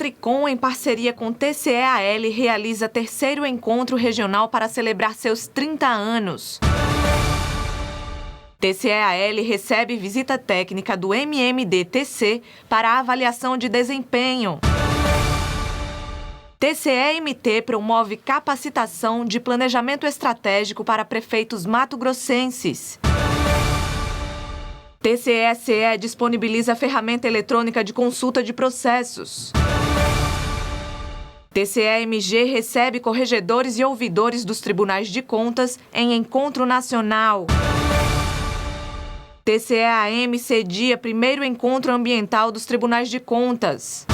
Atricom, em parceria com TCE-AL, realiza terceiro encontro regional para celebrar seus 30 anos. TCE-AL recebe visita técnica do MMDTC para avaliação de desempenho. TCE-MT promove capacitação de planejamento estratégico para prefeitos mato-grossenses. TCE-SE disponibiliza ferramenta eletrônica de consulta de processos. TCE-MG recebe corregedores e ouvidores dos tribunais de contas em encontro nacional. TCE-AM cedia primeiro encontro ambiental dos tribunais de contas.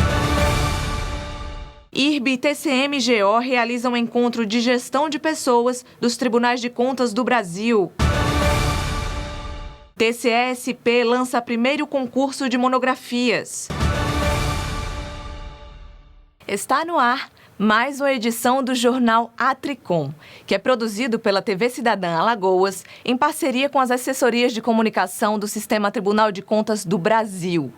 IRB e TCE-MGO realizam encontro de gestão de pessoas dos tribunais de contas do Brasil. TCE-SP lança primeiro concurso de monografias. Está no ar mais uma edição do jornal Atricom, que é produzido pela TV Cidadã Alagoas em parceria com as assessorias de comunicação do Sistema Tribunal de Contas do Brasil.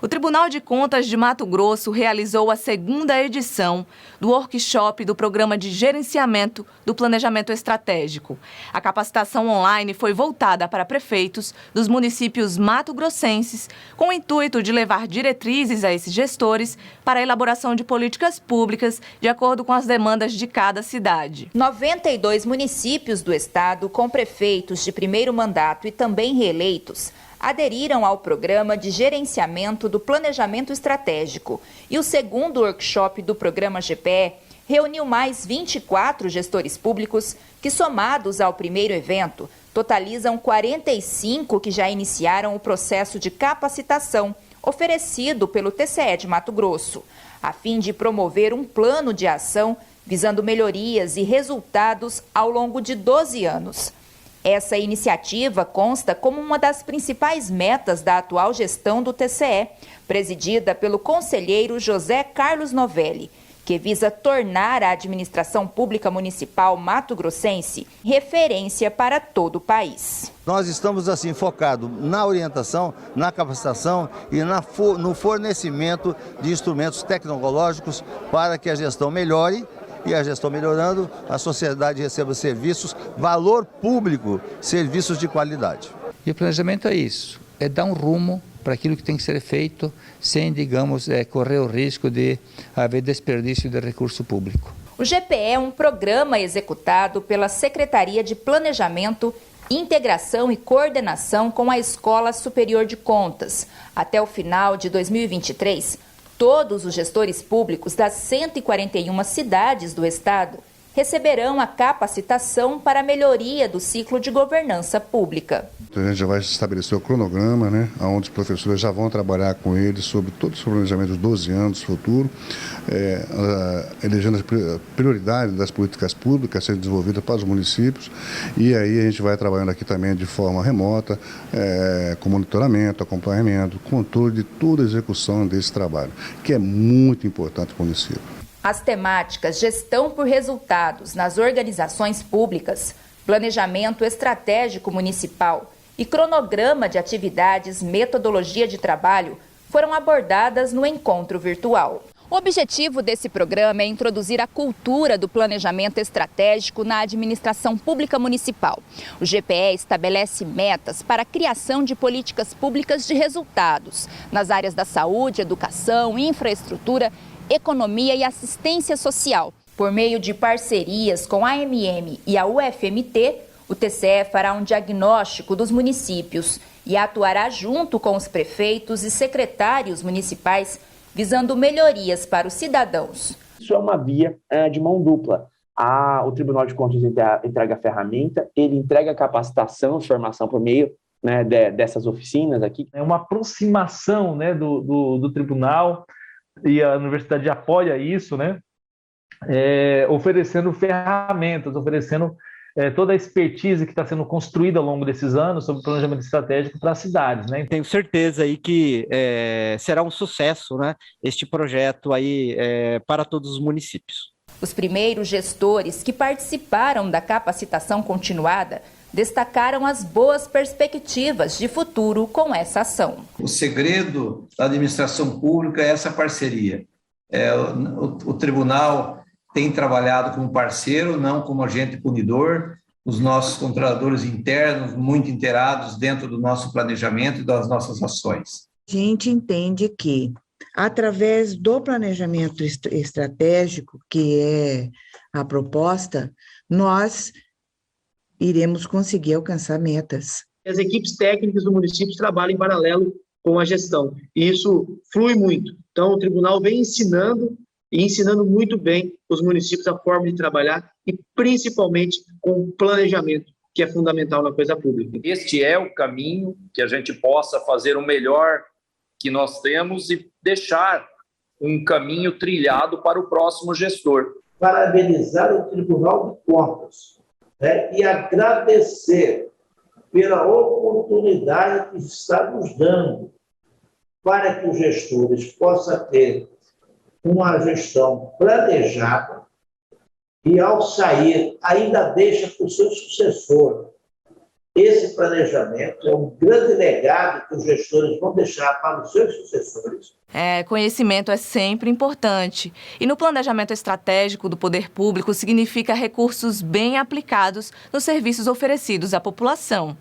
O Tribunal de Contas de Mato Grosso realizou a segunda edição do workshop do Programa de Gerenciamento do Planejamento Estratégico. A capacitação online foi voltada para prefeitos dos municípios mato-grossenses, com o intuito de levar diretrizes a esses gestores para a elaboração de políticas públicas de acordo com as demandas de cada cidade. 92 municípios do estado, com prefeitos de primeiro mandato e também reeleitos, aderiram ao Programa de Gerenciamento do Planejamento Estratégico, e o segundo workshop do Programa GPE reuniu mais 24 gestores públicos que, somados ao primeiro evento, totalizam 45 que já iniciaram o processo de capacitação oferecido pelo TCE de Mato Grosso, a fim de promover um plano de ação visando melhorias e resultados ao longo de 12 anos. Essa iniciativa consta como uma das principais metas da atual gestão do TCE, presidida pelo conselheiro José Carlos Novelli, que visa tornar a administração pública municipal mato-grossense referência para todo o país. Nós estamos assim focados na orientação, na capacitação e no fornecimento de instrumentos tecnológicos para que a gestão melhore. E a gestão melhorando, a sociedade receba serviços, valor público, serviços de qualidade. E o planejamento é isso, é dar um rumo para aquilo que tem que ser feito, sem, digamos, correr o risco de haver desperdício de recurso público. O GPE é um programa executado pela Secretaria de Planejamento, Integração e Coordenação com a Escola Superior de Contas. Até o final de 2023, todos os gestores públicos das 141 cidades do estado receberão a capacitação para a melhoria do ciclo de governança pública. A gente já vai estabelecer o cronograma, onde os professores já vão trabalhar com eles sobre todo esse planejamento dos 12 anos futuro, elegendo as prioridades das políticas públicas a serem desenvolvidas para os municípios, e aí a gente vai trabalhando aqui também de forma remota, com monitoramento, acompanhamento, controle de toda a execução desse trabalho, que é muito importante para o município. As temáticas gestão por resultados nas organizações públicas, planejamento estratégico municipal e cronograma de atividades, metodologia de trabalho foram abordadas no encontro virtual. O objetivo desse programa é introduzir a cultura do planejamento estratégico na administração pública municipal. O GPE estabelece metas para a criação de políticas públicas de resultados nas áreas da saúde, educação, infraestrutura, economia e assistência social. Por meio de parcerias com a AMM e a UFMT, o TCE fará um diagnóstico dos municípios e atuará junto com os prefeitos e secretários municipais, visando melhorias para os cidadãos. Isso é uma via de mão dupla. O Tribunal de Contas entrega a ferramenta, ele entrega a capacitação, formação por meio dessas oficinas aqui. É uma aproximação do tribunal, e a universidade apoia isso, oferecendo ferramentas, oferecendo toda a expertise que está sendo construída ao longo desses anos sobre planejamento estratégico para as cidades. Tenho certeza aí que será um sucesso, este projeto aí para todos os municípios. Os primeiros gestores que participaram da capacitação continuada destacaram as boas perspectivas de futuro com essa ação. O segredo da administração pública é essa parceria. o tribunal tem trabalhado como parceiro, não como agente punidor. Os nossos controladores internos, muito inteirados dentro do nosso planejamento e das nossas ações. A gente entende que, através do planejamento estratégico, que é a proposta, nós iremos conseguir alcançar metas. As equipes técnicas do município trabalham em paralelo com a gestão, e isso flui muito. Então, o tribunal vem ensinando muito bem os municípios a forma de trabalhar e principalmente com o planejamento, que é fundamental na coisa pública. Este é o caminho que a gente possa fazer o melhor que nós temos e deixar um caminho trilhado para o próximo gestor. Parabenizar o Tribunal de Contas, e agradecer pela oportunidade que está nos dando para que os gestores possam ter uma gestão planejada e, ao sair, ainda deixa para o seu sucessor. Esse planejamento é um grande legado que os gestores vão deixar para os seus sucessores. Conhecimento é sempre importante. E no planejamento estratégico do poder público significa recursos bem aplicados nos serviços oferecidos à população.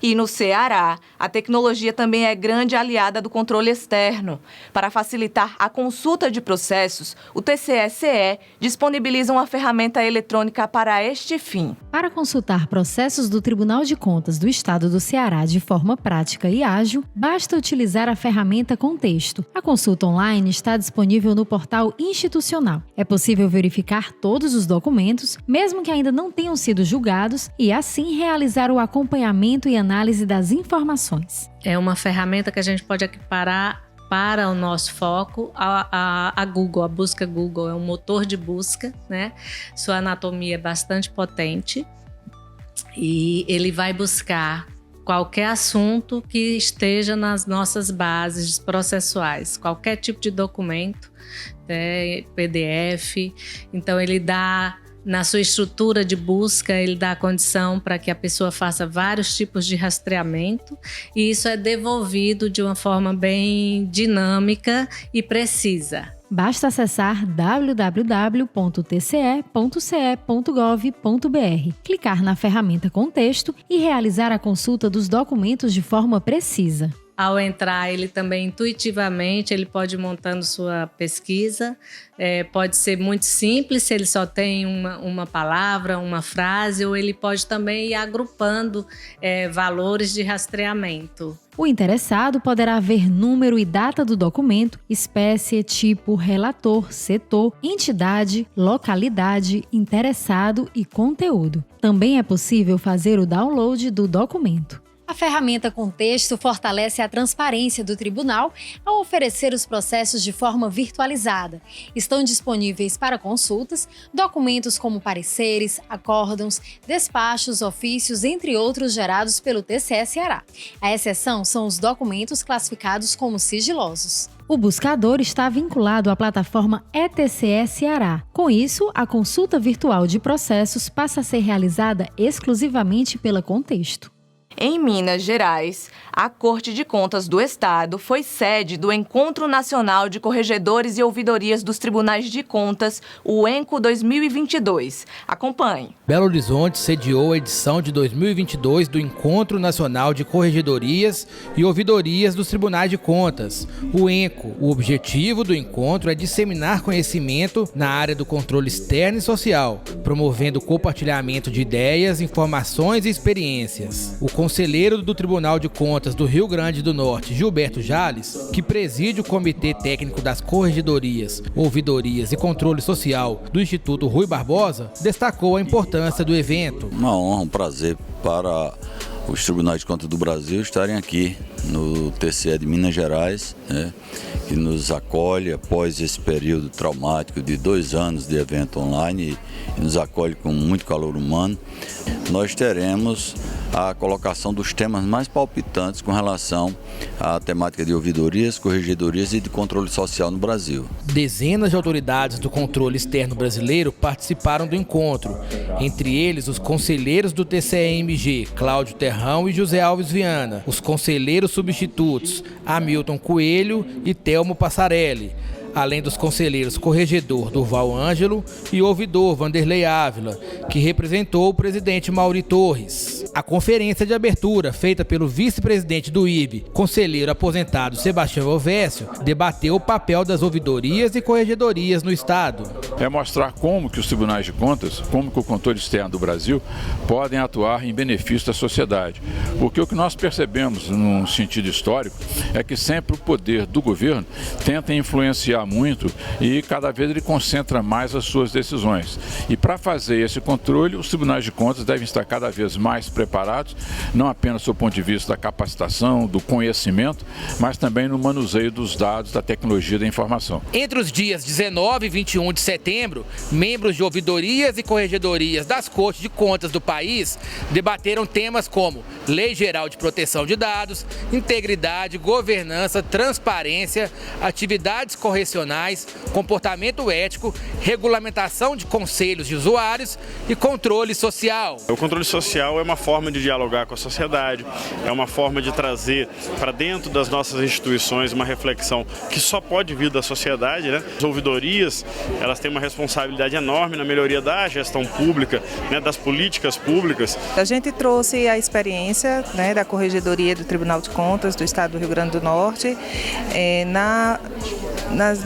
E no Ceará, a tecnologia também é grande aliada do controle externo. Para facilitar a consulta de processos, o TCE-CE disponibiliza uma ferramenta eletrônica para este fim. Para consultar processos do Tribunal de Contas do Estado do Ceará de forma prática e ágil, basta utilizar a ferramenta Contexto. A consulta online está disponível no portal institucional. É possível verificar todos os documentos, mesmo que ainda não tenham sido julgados, e assim realizar o acompanhamento e análise das informações. É uma ferramenta que a gente pode equiparar para o nosso foco a Google, a busca Google. É um motor de busca, né? Sua anatomia é bastante potente e ele vai buscar qualquer assunto que esteja nas nossas bases processuais, qualquer tipo de documento, PDF. Então, ele dá, na sua estrutura de busca, ele dá a condição para que a pessoa faça vários tipos de rastreamento e isso é devolvido de uma forma bem dinâmica e precisa. Basta acessar www.tce.ce.gov.br, clicar na ferramenta Contexto e realizar a consulta dos documentos de forma precisa. Ao entrar, ele também intuitivamente, ele pode ir montando sua pesquisa, pode ser muito simples, se ele só tem uma palavra, uma frase, ou ele pode também ir agrupando valores de rastreamento. O interessado poderá ver número e data do documento, espécie, tipo, relator, setor, entidade, localidade, interessado e conteúdo. Também é possível fazer o download do documento. A ferramenta Contexto fortalece a transparência do tribunal ao oferecer os processos de forma virtualizada. Estão disponíveis para consultas documentos como pareceres, acórdãos, despachos, ofícios, entre outros gerados pelo TCE Ceará. A exceção são os documentos classificados como sigilosos. O buscador está vinculado à plataforma ETCE Ceará. Com isso, a consulta virtual de processos passa a ser realizada exclusivamente pela Contexto. Em Minas Gerais, a Corte de Contas do Estado foi sede do Encontro Nacional de Corregedores e Ouvidorias dos Tribunais de Contas, o ENCO 2022. Acompanhe. Belo Horizonte sediou a edição de 2022 do Encontro Nacional de Corregedorias e Ouvidorias dos Tribunais de Contas, o ENCO. O objetivo do encontro é disseminar conhecimento na área do controle externo e social, promovendo o compartilhamento de ideias, informações e experiências. O conselheiro do Tribunal de Contas do Rio Grande do Norte, Gilberto Jales, que preside o Comitê Técnico das Corregedorias, Ouvidorias e Controle Social do Instituto Rui Barbosa, destacou a importância do evento. Uma honra, um prazer para os Tribunais de Contas do Brasil estarem aqui no TCE de Minas Gerais, que nos acolhe após esse período traumático de 2 anos de evento online e nos acolhe com muito calor humano. Nós teremos a colocação dos temas mais palpitantes com relação à temática de ouvidorias, corregedorias e de controle social no Brasil. Dezenas de autoridades do controle externo brasileiro participaram do encontro, entre eles os conselheiros do TCE-MG, Cláudio Terrão e José Alves Viana, os conselheiros substitutos, Hamilton Coelho e Telmo Passarelli, além dos conselheiros corregedor Durval Ângelo e ouvidor Vanderlei Ávila, que representou o presidente Mauri Torres. A conferência de abertura, feita pelo vice-presidente do IBE, conselheiro aposentado Sebastião Elvésio, debateu o papel das ouvidorias e corregedorias no Estado. É mostrar como que os tribunais de contas, como que o controle externo do Brasil podem atuar em benefício da sociedade. Porque o que nós percebemos, num sentido histórico, é que sempre o poder do governo tenta influenciar muito e cada vez ele concentra mais as suas decisões. E para fazer esse controle, os tribunais de contas devem estar cada vez mais preparados, não apenas do ponto de vista da capacitação, do conhecimento, mas também no manuseio dos dados, da tecnologia da informação. Entre os dias 19 e 21 de setembro, membros de ouvidorias e corregedorias das Cortes de Contas do país debateram temas como Lei Geral de Proteção de Dados, integridade, governança, transparência, atividades correcionais, comportamento ético, regulamentação de conselhos de usuários e controle social. O controle social é uma forma de dialogar com a sociedade, é uma forma de trazer para dentro das nossas instituições uma reflexão que só pode vir da sociedade, né? As ouvidorias, elas têm uma responsabilidade enorme na melhoria da gestão pública, né, das políticas públicas. A gente trouxe a experiência, né, da Corregedoria do Tribunal de Contas do Estado do Rio Grande do Norte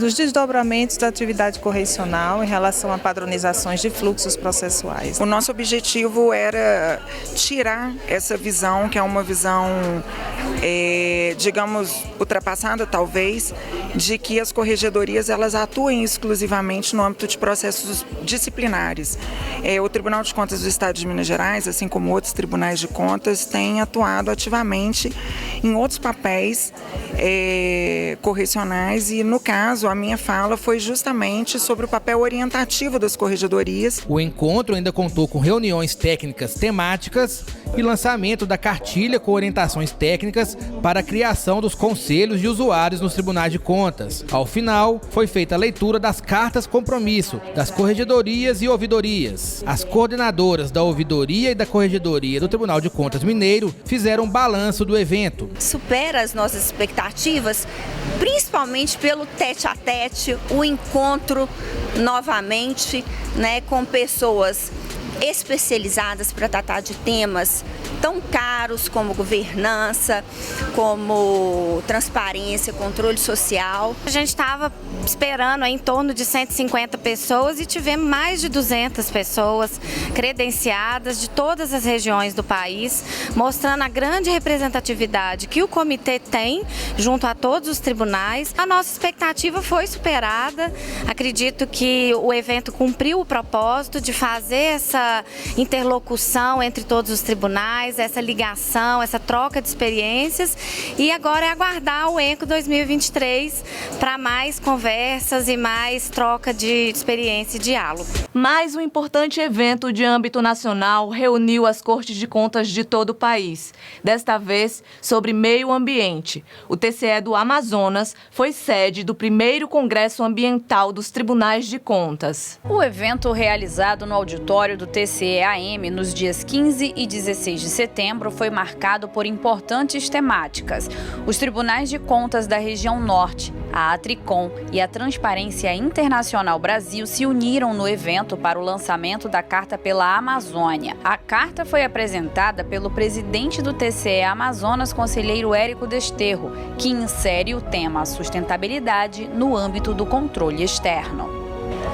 nos desdobramentos da atividade correcional em relação a padronizações de fluxos processuais. O nosso objetivo era tirar essa visão, que é uma visão, digamos, ultrapassada talvez, de que as corregedorias elas atuem exclusivamente no âmbito de processos disciplinares. O Tribunal de Contas do Estado de Minas Gerais, assim como outros tribunais de contas, tem atuado ativamente em outros papéis correcionais e, no caso, a minha fala foi justamente sobre o papel orientativo das corregedorias. O encontro ainda contou com reuniões técnicas temáticas e lançamento da cartilha com orientações técnicas para a criação dos conselhos de usuários nos tribunais de contas. Ao final, foi feita a leitura das cartas compromisso das corregedorias e ouvidorias. As coordenadoras da ouvidoria e da corregedoria do Tribunal de Contas Mineiro fizeram um balanço do evento. Supera as nossas expectativas, principalmente pelo tete-a-tete, o encontro novamente, né, com pessoas especializadas para tratar de temas tão caros como governança, como transparência, controle social. A gente estava esperando em torno de 150 pessoas e tivemos mais de 200 pessoas credenciadas de todas as regiões do país, mostrando a grande representatividade que o comitê tem junto a todos os tribunais. A nossa expectativa foi superada. Acredito que o evento cumpriu o propósito de fazer essa interlocução entre todos os tribunais, essa ligação, essa troca de experiências, e agora é aguardar o ENCO 2023 para mais conversas e mais troca de experiência e diálogo. Mais um importante evento de âmbito nacional reuniu as Cortes de Contas de todo o país, desta vez sobre meio ambiente. O TCE do Amazonas foi sede do primeiro Congresso Ambiental dos Tribunais de Contas. O evento, realizado no auditório do TCE-AM nos dias 15 e 16 de setembro, foi marcado por importantes temáticas. Os tribunais de contas da região norte, a Atricom e a Transparência Internacional Brasil se uniram no evento para o lançamento da Carta pela Amazônia. A carta foi apresentada pelo presidente do TCE Amazonas, conselheiro Érico Desterro, que insere o tema sustentabilidade no âmbito do controle externo.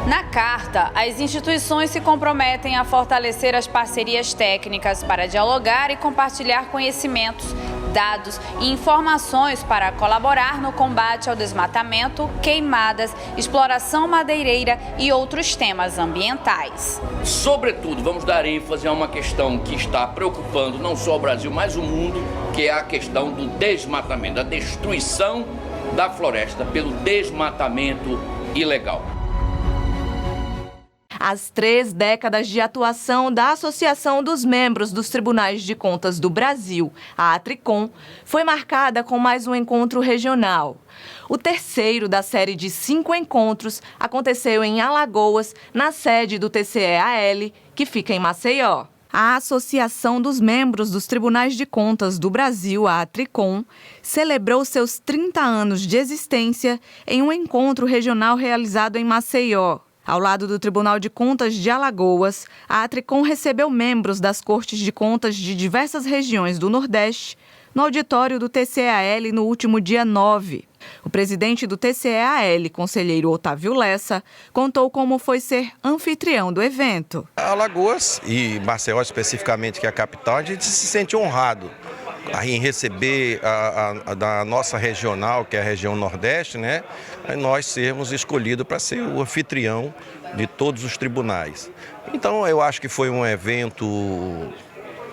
Na carta, as instituições se comprometem a fortalecer as parcerias técnicas para dialogar e compartilhar conhecimentos, dados e informações para colaborar no combate ao desmatamento, queimadas, exploração madeireira e outros temas ambientais. Sobretudo, vamos dar ênfase a uma questão que está preocupando não só o Brasil, mas o mundo, que é a questão do desmatamento, da destruição da floresta pelo desmatamento ilegal. As 3 décadas de atuação da Associação dos Membros dos Tribunais de Contas do Brasil, a Atricom, foi marcada com mais um encontro regional. O terceiro da série de 5 encontros aconteceu em Alagoas, na sede do TCE-AL, que fica em Maceió. A Associação dos Membros dos Tribunais de Contas do Brasil, a ATRICOM, celebrou seus 30 anos de existência em um encontro regional realizado em Maceió. Ao lado do Tribunal de Contas de Alagoas, a ATRICOM recebeu membros das Cortes de Contas de diversas regiões do Nordeste no auditório do TCEAL no último dia 9. O presidente do TCEAL, conselheiro Otávio Lessa, contou como foi ser anfitrião do evento. Alagoas, e Maceió especificamente, que é a capital, a gente se sente honrado em receber da nossa regional, que é a região Nordeste, né? Nós sermos escolhidos para ser o anfitrião de todos os tribunais. Então, eu acho que foi um evento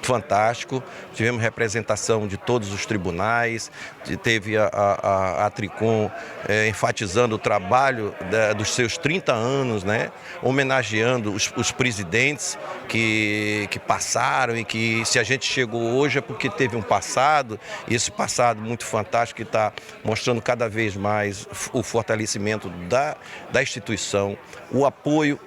fantástico, tivemos representação de todos os tribunais, teve a ATRICOM enfatizando o trabalho dos seus 30 anos, né? Homenageando os presidentes que passaram e que, se a gente chegou hoje, é porque teve um passado, e esse passado muito fantástico que está mostrando cada vez mais o fortalecimento da instituição, o apoio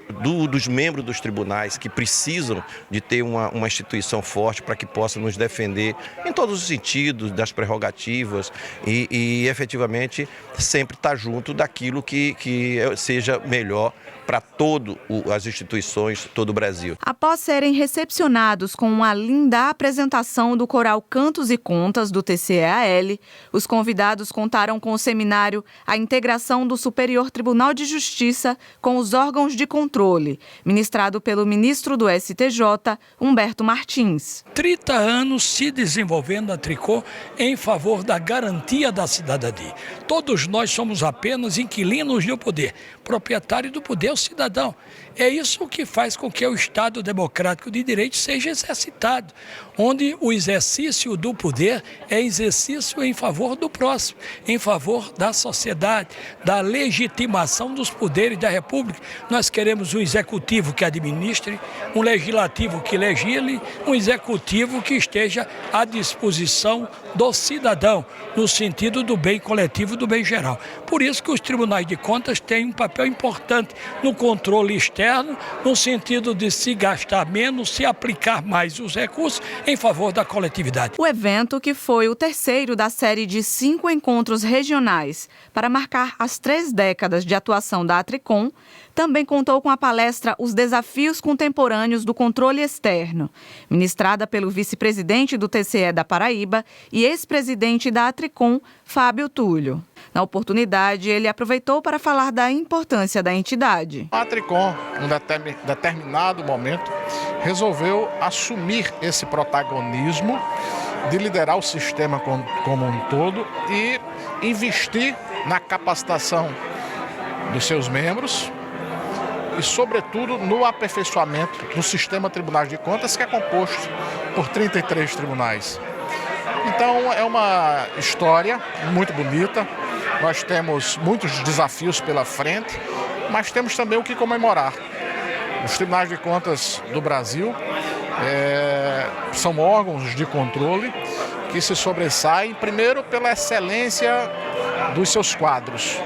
dos membros dos tribunais que precisam de ter uma instituição forte para que possa nos defender em todos os sentidos das prerrogativas e efetivamente sempre estar junto daquilo que seja melhor para todas as instituições, todo o Brasil. Após serem recepcionados com uma linda apresentação do coral Cantos e Contas do TCEAL, os convidados contaram com o seminário A Integração do Superior Tribunal de Justiça com os órgãos de controle, ministrado pelo ministro do STJ, Humberto Martins. 30 anos se desenvolvendo a ATRICOM em favor da garantia da cidadania. Todos nós somos apenas inquilinos do poder, proprietário do poder é o cidadão. É isso que faz com que o Estado democrático de direito seja exercitado, onde o exercício do poder é exercício em favor do próximo, em favor da sociedade, da legitimação dos poderes da República. Nós queremos um executivo que administre, um legislativo que legisle, um executivo que esteja à disposição do cidadão, no sentido do bem coletivo, do bem geral. Por isso que os tribunais de contas têm um papel importante no controle externo, no sentido de se gastar menos, se aplicar mais os recursos em favor da coletividade. O evento, que foi o terceiro da série de 5 encontros regionais para marcar as 3 décadas de atuação da ATRICOM, também contou com a palestra Os Desafios Contemporâneos do Controle Externo, ministrada pelo vice-presidente do TCE da Paraíba e ex-presidente da ATRICOM, Fábio Túlio. Na oportunidade, ele aproveitou para falar da importância da entidade. A ATRICOM, em determinado momento, resolveu assumir esse protagonismo de liderar o sistema como um todo e investir na capacitação dos seus membros e, sobretudo, no aperfeiçoamento do sistema Tribunais de Contas, que é composto por 33 tribunais. Então, é uma história muito bonita. Nós temos muitos desafios pela frente, mas temos também o que comemorar. Os Tribunais de Contas do Brasil são órgãos de controle que se sobressaem, primeiro, pela excelência dos seus quadros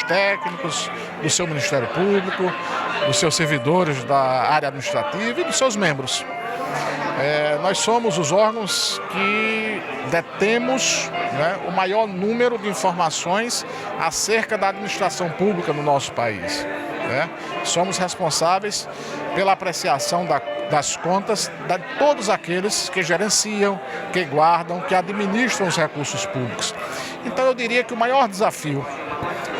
técnicos, do seu Ministério Público, dos seus servidores da área administrativa e dos seus membros. Nós somos os órgãos que detemos, né, o maior número de informações acerca da administração pública no nosso país. Né? Somos responsáveis pela apreciação das contas de todos aqueles que gerenciam, que guardam, que administram os recursos públicos. Então, eu diria que o maior desafio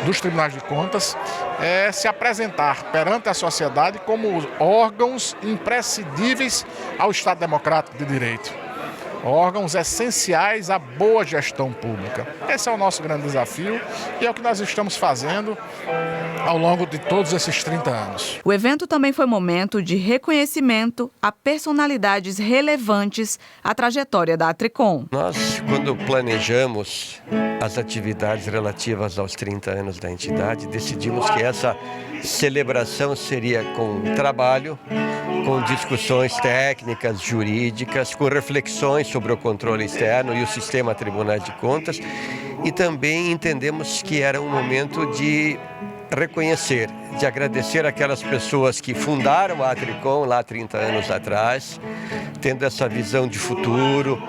dos Tribunais de Contas é se apresentar perante a sociedade como órgãos imprescindíveis ao Estado Democrático de Direito. Órgãos essenciais à boa gestão pública. Esse é o nosso grande desafio e é o que nós estamos fazendo ao longo de todos esses 30 anos. O evento também foi momento de reconhecimento a personalidades relevantes à trajetória da ATRICOM. Nós, quando planejamos as atividades relativas aos 30 anos da entidade, decidimos que essa celebração seria com trabalho, com discussões técnicas, jurídicas, com reflexões sobre o controle externo e o sistema Tribunais de Contas, e também entendemos que era um momento de reconhecer, de agradecer aquelas pessoas que fundaram a Atricom lá 30 anos atrás, tendo essa visão de futuro,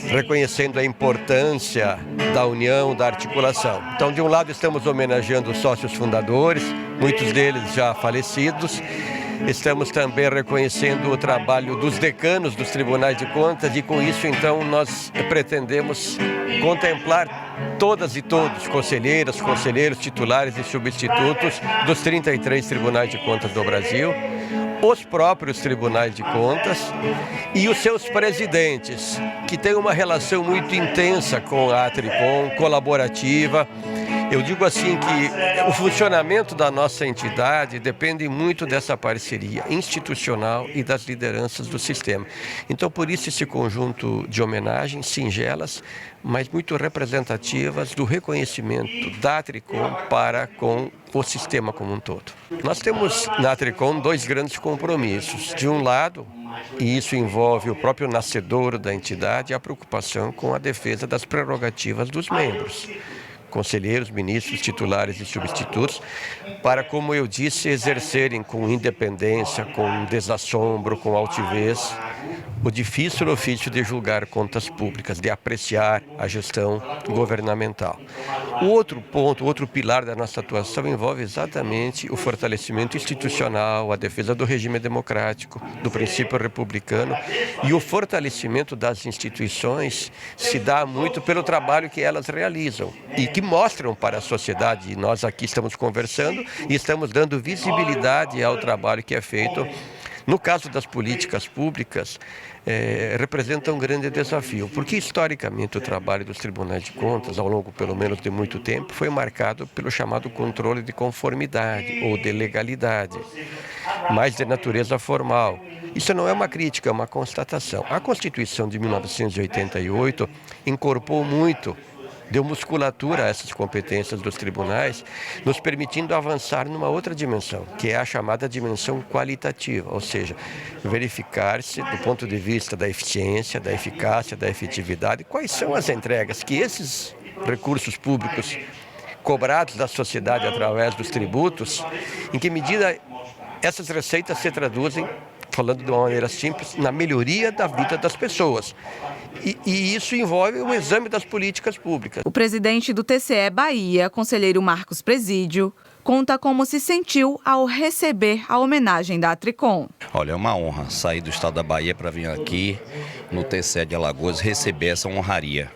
reconhecendo a importância da união, da articulação. Então, de um lado, estamos homenageando os sócios fundadores, muitos deles já falecidos. Estamos também reconhecendo o trabalho dos decanos dos tribunais de contas e, com isso, então, nós pretendemos contemplar todas e todos, conselheiras, conselheiros, titulares e substitutos dos 33 tribunais de contas do Brasil, os próprios tribunais de contas e os seus presidentes, que têm uma relação muito intensa com a Atricom, colaborativa. Eu digo assim que o funcionamento da nossa entidade depende muito dessa parceria institucional e das lideranças do sistema. Então, por isso, esse conjunto de homenagens singelas, mas muito representativas do reconhecimento da Atricom para com o sistema como um todo. Nós temos na Atricom dois grandes compromissos. De um lado, e isso envolve o próprio nascedouro da entidade, a preocupação com a defesa das prerrogativas dos membros, conselheiros, ministros, titulares e substitutos, para, como eu disse, exercerem com independência, com desassombro, com altivez, o difícil ofício de julgar contas públicas, de apreciar a gestão governamental. O outro ponto, o outro pilar da nossa atuação envolve exatamente o fortalecimento institucional, a defesa do regime democrático, do princípio republicano, e o fortalecimento das instituições se dá muito pelo trabalho que elas realizam e que mostram para a sociedade. E nós aqui estamos conversando e estamos dando visibilidade ao trabalho que é feito. No caso das políticas públicas, representa um grande desafio, porque historicamente o trabalho dos tribunais de contas, ao longo pelo menos de muito tempo, foi marcado pelo chamado controle de conformidade ou de legalidade, mais de natureza formal. Isso não é uma crítica, é uma constatação. A Constituição de 1988 incorporou muito, deu musculatura a essas competências dos tribunais, nos permitindo avançar numa outra dimensão, que é a chamada dimensão qualitativa, ou seja, verificar-se do ponto de vista da eficiência, da eficácia, da efetividade, quais são as entregas que esses recursos públicos cobrados da sociedade através dos tributos, em que medida essas receitas se traduzem, falando de uma maneira simples, na melhoria da vida das pessoas. E isso envolve o exame das políticas públicas. O presidente do TCE Bahia, conselheiro Marcos Presídio, conta como se sentiu ao receber a homenagem da Atricom. Olha, é uma honra sair do estado da Bahia para vir aqui no TCE de Alagoas receber essa honraria.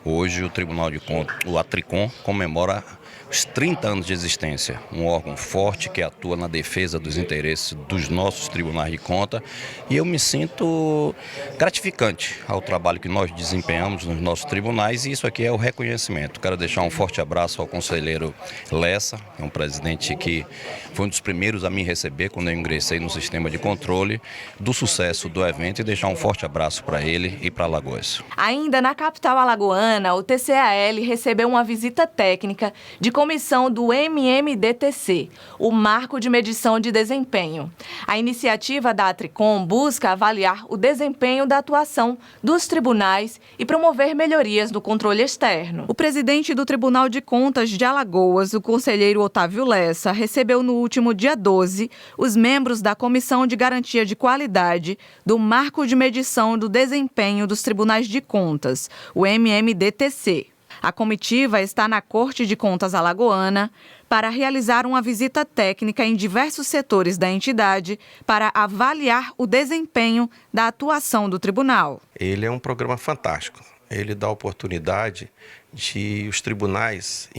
Hoje o Tribunal de Contas, o Atricom, comemora os 30 anos de existência, um órgão forte que atua na defesa dos interesses dos nossos tribunais de conta, e eu me sinto gratificante ao trabalho que nós desempenhamos nos nossos tribunais, e isso aqui é o reconhecimento. Quero deixar um forte abraço ao conselheiro Lessa, que é um presidente que foi um dos primeiros a me receber quando eu ingressei no sistema de controle do sucesso do evento, e deixar um forte abraço para ele e para Alagoas. Ainda na capital alagoana, o TCAL recebeu uma visita técnica de comissão do MMDTC, o Marco de Medição de Desempenho. A iniciativa da Atricom busca avaliar o desempenho da atuação dos tribunais e promover melhorias no controle externo. O presidente do Tribunal de Contas de Alagoas, o conselheiro Otávio Lessa, recebeu no último dia 12 os membros da Comissão de Garantia de Qualidade do Marco de Medição do Desempenho dos Tribunais de Contas, o MMDTC. A comitiva está na Corte de Contas alagoana para realizar uma visita técnica em diversos setores da entidade para avaliar o desempenho da atuação do tribunal. Ele é um programa fantástico. Ele dá a oportunidade de os tribunais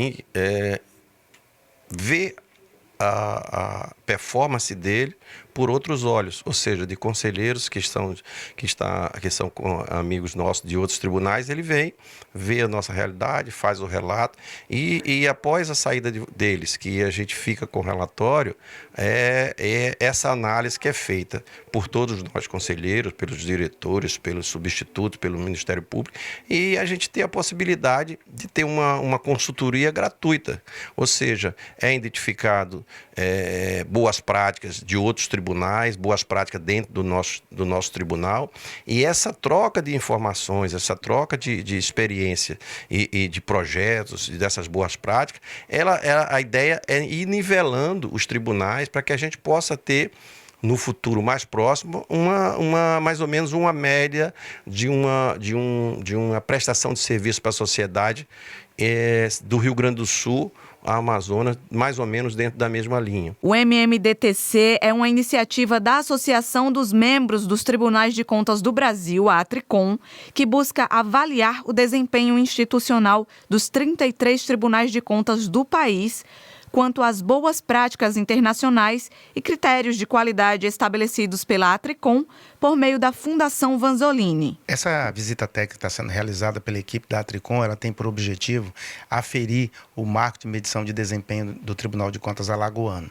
ver a performance dele por outros olhos, ou seja, de conselheiros que são amigos nossos de outros tribunais. Ele vem, vê a nossa realidade, faz o relato e após a saída deles, que a gente fica com o relatório, é essa análise que é feita por todos nós conselheiros, pelos diretores, pelos substitutos, pelo Ministério Público, e a gente tem a possibilidade de ter uma consultoria gratuita, ou seja, é identificado boas práticas de outros tribunais, boas práticas dentro do nosso tribunal. E essa troca de informações, essa troca de experiência e de projetos e dessas boas práticas, a ideia é ir nivelando os tribunais para que a gente possa ter, no futuro mais próximo, mais ou menos uma média de uma prestação de serviço para a sociedade do Rio Grande do Sul a Amazonas, mais ou menos dentro da mesma linha. O MMDTC é uma iniciativa da Associação dos Membros dos Tribunais de Contas do Brasil, a ATRICOM, que busca avaliar o desempenho institucional dos 33 tribunais de contas do país quanto às boas práticas internacionais e critérios de qualidade estabelecidos pela ATRICOM por meio da Fundação Vanzolini. Essa visita técnica está sendo realizada pela equipe da ATRICOM, ela tem por objetivo aferir o marco de medição de desempenho do Tribunal de Contas alagoano.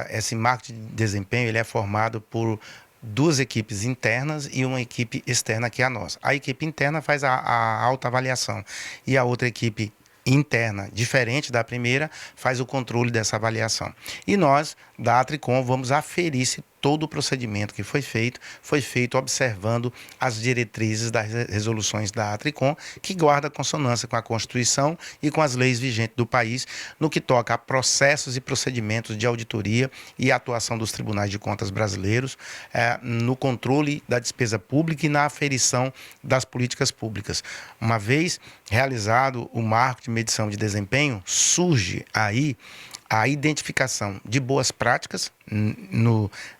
Esse marco de desempenho ele é formado por 2 equipes internas e uma equipe externa, que é a nossa. A equipe interna faz a autoavaliação e a outra equipe interna, diferente da primeira, faz o controle dessa avaliação. E nós, da ATRICOM, vamos aferir se todo o procedimento que foi feito observando as diretrizes das resoluções da ATRICOM, que guarda consonância com a Constituição e com as leis vigentes do país, no que toca a processos e procedimentos de auditoria e atuação dos tribunais de contas brasileiros, no controle da despesa pública e na aferição das políticas públicas. Uma vez realizado o marco de medição de desempenho, surge aí a identificação de boas práticas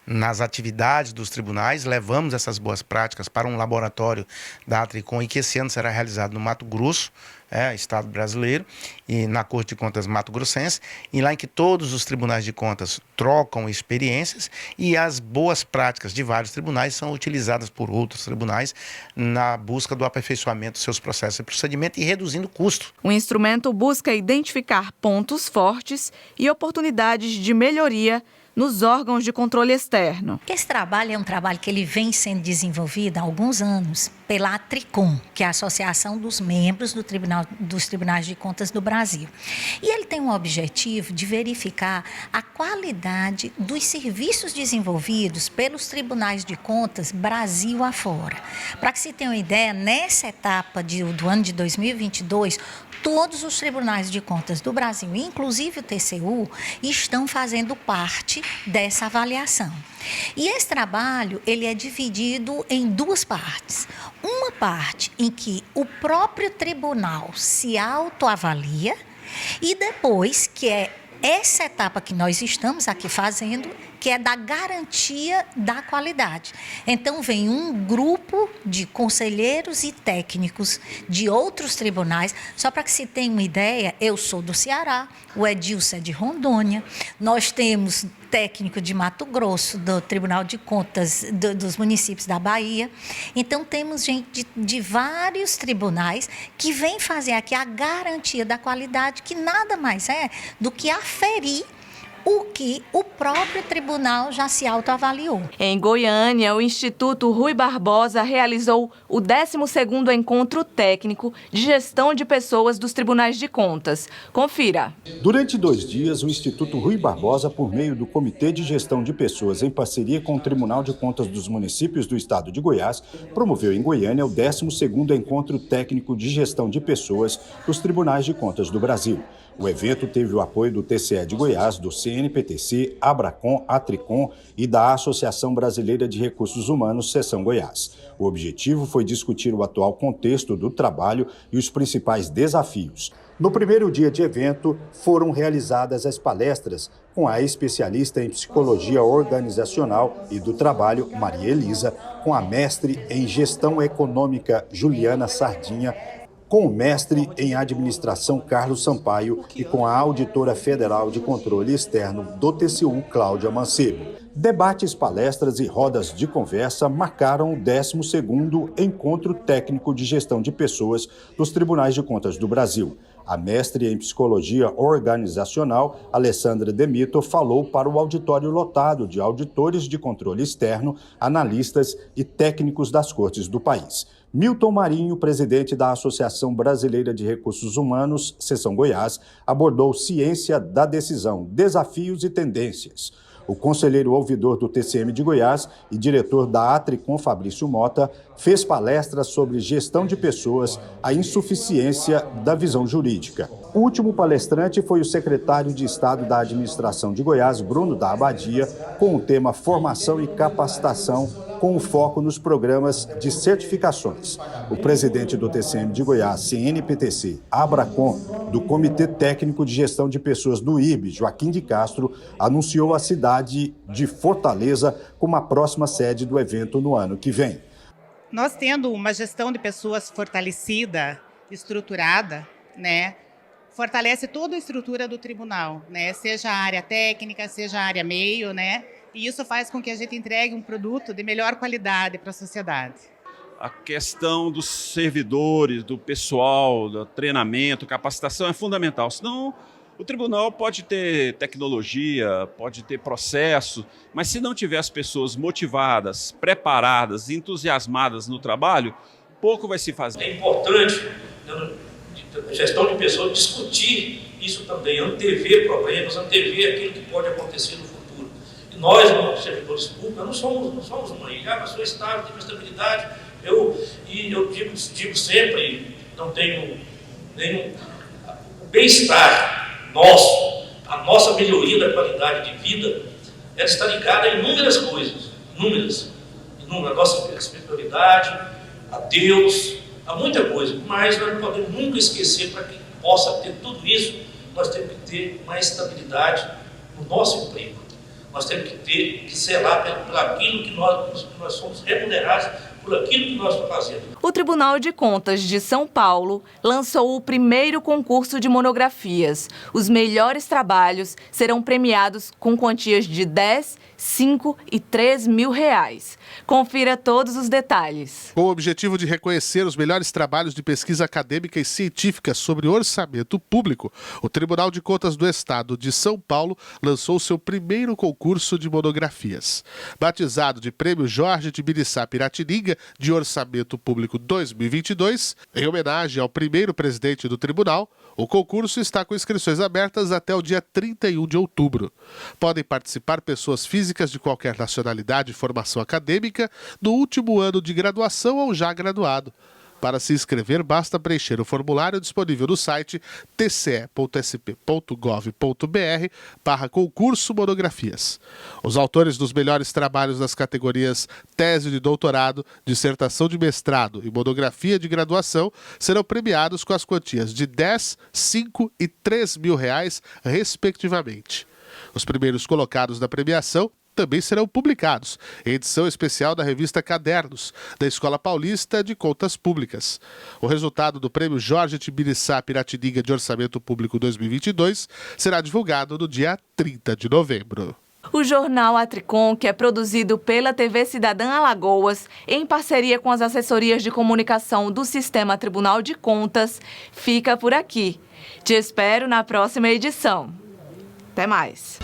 nas atividades dos tribunais. Levamos essas boas práticas para um laboratório da ATRICOM, e que esse ano será realizado no Mato Grosso, Estado brasileiro, e na Corte de Contas Mato Grossense, e lá em que todos os tribunais de contas trocam experiências e as boas práticas de vários tribunais são utilizadas por outros tribunais na busca do aperfeiçoamento dos seus processos e procedimentos e reduzindo o custo. O instrumento busca identificar pontos fortes e oportunidades de melhoria nos órgãos de controle externo. Esse trabalho é um trabalho que ele vem sendo desenvolvido há alguns anos pela ATRICOM, que é a Associação dos Membros dos Tribunais de Contas do Brasil. E ele tem um objetivo de verificar a qualidade dos serviços desenvolvidos pelos tribunais de contas Brasil afora. Para que se tenha uma ideia, nessa etapa do ano de 2022, todos os tribunais de contas do Brasil, inclusive o TCU, estão fazendo parte dessa avaliação. E esse trabalho ele é dividido em 2 partes. Uma parte em que o próprio tribunal se autoavalia, e depois, que é essa etapa que nós estamos aqui fazendo, que é da garantia da qualidade. Então, vem um grupo de conselheiros e técnicos de outros tribunais. Só para que se tenha uma ideia, eu sou do Ceará, o Edilson é de Rondônia, nós temos técnico de Mato Grosso, do Tribunal de Contas dos municípios da Bahia. Então, temos gente de vários tribunais que vem fazer aqui a garantia da qualidade, que nada mais é do que aferir o que o próprio tribunal já se autoavaliou. Em Goiânia, o Instituto Rui Barbosa realizou o 12º Encontro Técnico de Gestão de Pessoas dos Tribunais de Contas. Confira. Durante 2 dias, o Instituto Rui Barbosa, por meio do Comitê de Gestão de Pessoas, em parceria com o Tribunal de Contas dos Municípios do Estado de Goiás, promoveu em Goiânia o 12º Encontro Técnico de Gestão de Pessoas dos Tribunais de Contas do Brasil. O evento teve o apoio do TCE de Goiás, do CNPTC, Abracom, ATRICOM e da Associação Brasileira de Recursos Humanos, Seção Goiás. O objetivo foi discutir o atual contexto do trabalho e os principais desafios. No primeiro dia de evento, foram realizadas as palestras com a especialista em Psicologia Organizacional e do Trabalho, Maria Elisa, com a mestre em Gestão Econômica, Juliana Sardinha, com o mestre em Administração, Carlos Sampaio, e com a auditora federal de controle externo do TCU, Cláudia Mancebo. Debates, palestras e rodas de conversa marcaram o 12º Encontro Técnico de Gestão de Pessoas dos Tribunais de Contas do Brasil. A mestre em Psicologia Organizacional, Alessandra Demito, falou para o auditório lotado de auditores de controle externo, analistas e técnicos das cortes do país. Milton Marinho, presidente da Associação Brasileira de Recursos Humanos, Seção Goiás, abordou ciência da decisão, desafios e tendências. O conselheiro ouvidor do TCM de Goiás e diretor da Atricom, Fabrício Mota, fez palestras sobre gestão de pessoas, a insuficiência da visão jurídica. O último palestrante foi o secretário de Estado da Administração de Goiás, Bruno da Abadia, com o tema Formação e Capacitação, com o foco nos programas de certificações. O presidente do TCM de Goiás, CNPTC, Abracom, do Comitê Técnico de Gestão de Pessoas do IRB, Joaquim de Castro, anunciou a cidade de Fortaleza como a próxima sede do evento no ano que vem. Nós tendo uma gestão de pessoas fortalecida, estruturada, fortalece toda a estrutura do tribunal, seja a área técnica, seja a área meio, e isso faz com que a gente entregue um produto de melhor qualidade para a sociedade. A questão dos servidores, do pessoal, do treinamento, capacitação é fundamental, senão o tribunal pode ter tecnologia, pode ter processo, mas se não tiver as pessoas motivadas, preparadas, entusiasmadas no trabalho, pouco vai se fazer. É importante, na gestão de pessoas, discutir isso também, antever problemas, antever aquilo que pode acontecer no futuro. E nós, servidores públicos, não somos uma ilha, a pessoa estável, tem estabilidade. Eu digo sempre, não tenho nenhum bem-estar nosso, a nossa melhoria da qualidade de vida, ela está ligada a inúmeras coisas, inúmeras, a nossa espiritualidade, a Deus, a muita coisa, mas nós não podemos nunca esquecer, para que possa ter tudo isso, nós temos que ter mais estabilidade no nosso emprego, nós temos que zelar por aquilo que nós somos remunerados, por aquilo que nós fazemos. O Tribunal de Contas de São Paulo lançou o primeiro concurso de monografias. Os melhores trabalhos serão premiados com quantias de 10, 5 e 3 mil reais. Confira todos os detalhes. Com o objetivo de reconhecer os melhores trabalhos de pesquisa acadêmica e científica sobre orçamento público, o Tribunal de Contas do Estado de São Paulo lançou seu primeiro concurso de monografias. Batizado de Prêmio Jorge de Birissá Piratininga de Orçamento Público 2022, em homenagem ao primeiro presidente do tribunal, o concurso está com inscrições abertas até o dia 31 de outubro. Podem participar pessoas físicas de qualquer nacionalidade e formação acadêmica no último ano de graduação ou já graduado. Para se inscrever, basta preencher o formulário disponível no site tce.sp.gov.br/concurso monografias. Os autores dos melhores trabalhos nas categorias tese de doutorado, dissertação de mestrado e monografia de graduação serão premiados com as quantias de 10, 5 e 3 mil reais, respectivamente. Os primeiros colocados na premiação também serão publicados em edição especial da revista Cadernos, da Escola Paulista de Contas Públicas. O resultado do Prêmio Jorge de Birissá Piratininga de Orçamento Público 2022 será divulgado no dia 30 de novembro. O jornal Atricom, que é produzido pela TV Cidadã Alagoas, em parceria com as assessorias de comunicação do Sistema Tribunal de Contas, fica por aqui. Te espero na próxima edição. Até mais!